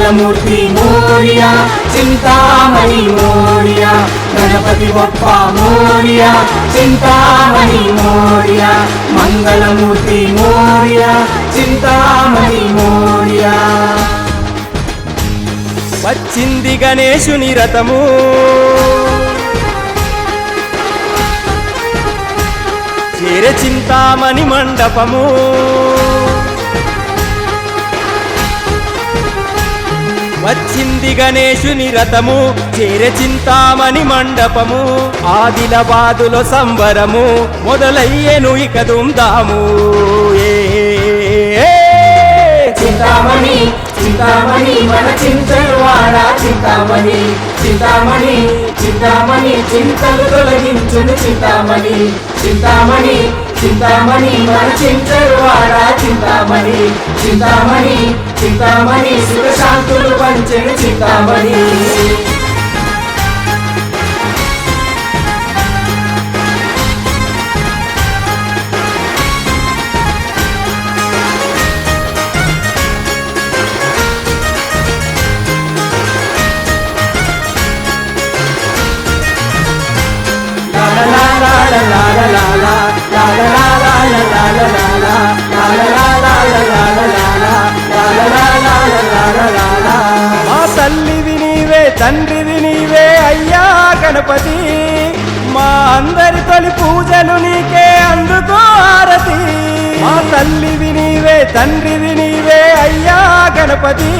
మంగళమూర్తి మోరియా చింతామణి మోరియా గణపతి బొప్ప మోరియా చింతామణి మోరియా మంగళమూర్తి మోరియా చింతామణి మోరియా వచ్చింది గణేశుని రథము చేరే చింతామణి మండపము వచ్చింది గణేశుని రథము చేరే చింతామణి మండపము ఆదిలాబాదులో సంబరము మొదలయ్యేను ఇక దుందాము చింతామణి చింతామణి మన చింతలవాడ చింతామణి చింతామణి చింతామణి చింతలు తొలగించును చింతామణి చింతామణి చింతామణి మన చింతలవాడ చింతామణి చింతామణి చింతామణి సుఖశాంతులు పంచెను చింతామణి మా తల్లివి నీవే తండ్రివి నీవే అయ్యా గణపతి మా అందరి తొలి పూజలు నీకే అందుకో హారతి మా తల్లివి నీవే తండ్రివి నీవే అయ్యా గణపతి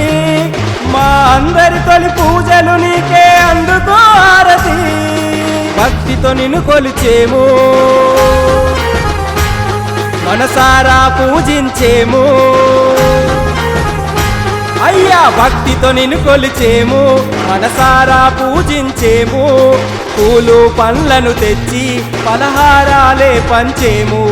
మా అందరి తొలి పూజలు నీకే అందుకో హారతి భక్తితో నిన్ను కొలిచేము మనసారా పూజించేము అయ్యా భక్తితో నిన్ను కొలిచేము మనసారా పూజించేము పూలు పండ్లను తెచ్చి పలహారాలే పంచేము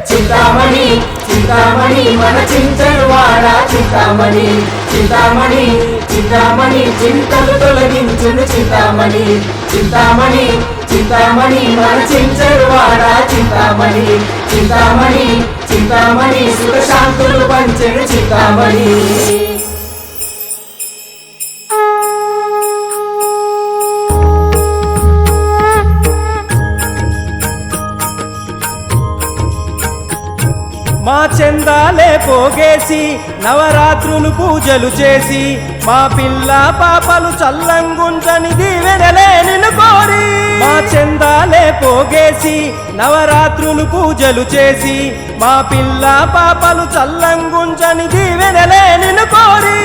చింతామణి చింతామణి మన చింతలవాడ చింతామణి చింతామణి చింతామణి చింతలు తొలగించును చింతామణి చింతామణి చింతామణి మన చింతలవాడ చింతామణి చింతామణి చింతామణి సుఖశాంతులు పంచెను చింతామణి మా చందాలే పోగేసి నవరాత్రులు పూజలు చేసి మా పిల్ల పాపలు చల్లంగుంజని దీవెనలే నిన్ను కోరి మా చందాలే పోగేసి నవరాత్రులు పూజలు చేసి మా పిల్ల పాపలు చల్లంగుంజని దీవెనలే నిన్ను కోరి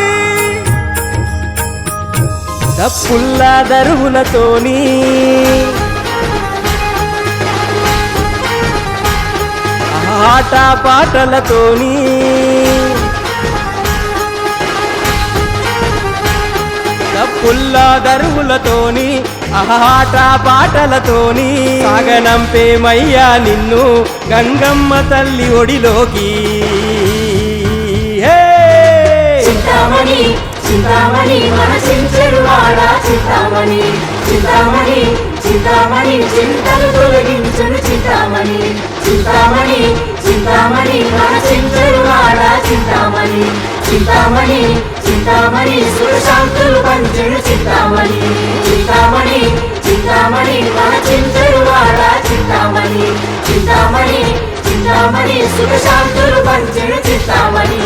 దప్పుల్లా దరువులతోని ఆట పాటలతోని దప్పుల్లా దరువులతోని ఆట పాటలతోని సాగనంపేమయ్యా నిన్ను గంగమ్మ తల్లి ఒడిలోకి చింతామణి చింతామణి మన చింతలవాడ చింతామణి చింతామణి చింతామణి చింతలు తొలగించును చింతామణి చింతామణి చింతామణి మన చింతలవాడ చింతామణి చింతామణి చింతామణి సుఖశాంతులు పంచెను చింతామణి చింతామణి చింతామణి మన చింతలవాడ చింతామణి చింతామణి చింతామణి సుఖశాంతులు పంచెను చింతామణి